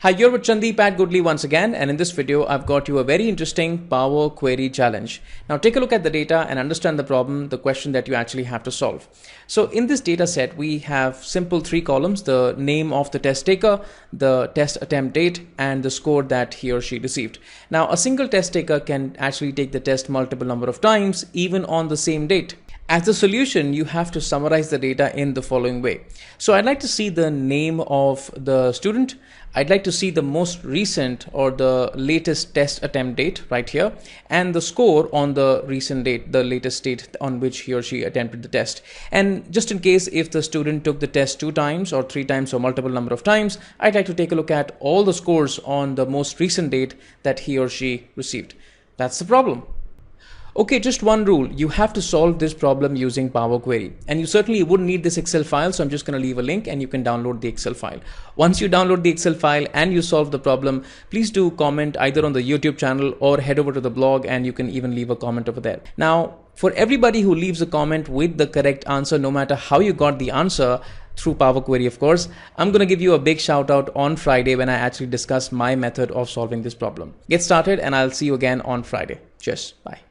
Hi, you're with Chandeep at Goodly once again, and in this video, I've got you a very interesting Power Query challenge. Now, take a look at the data and understand the problem, the question that you actually have to solve. So, in this data set, we have simple three columns: the name of the test taker, the test attempt date, and the score that he or she received. Now, a single test taker can actually take the test multiple number of times, even on the same date. As the solution, you have to summarize the data in the following way. So I'd like to see the name of the student. I'd like to see the most recent or the latest test attempt date right here, and the score on the recent date, the latest date on which he or she attempted the test. And just in case if the student took the test 2 times or 3 times or multiple number of times, I'd like to take a look at all the scores on the most recent date that he or she received. That's the problem. Okay, just one rule. You have to solve this problem using Power Query. And you certainly wouldn't need this Excel file, so I'm just going to leave a link and you can download the Excel file. Once you download the Excel file and you solve the problem, please do comment either on the YouTube channel or head over to the blog, and you can even leave a comment over there. Now, for everybody who leaves a comment with the correct answer, no matter how you got the answer, through Power Query, of course, I'm going to give you a big shout out on Friday when I actually discuss my method of solving this problem. Get started and I'll see you again on Friday. Cheers. Bye.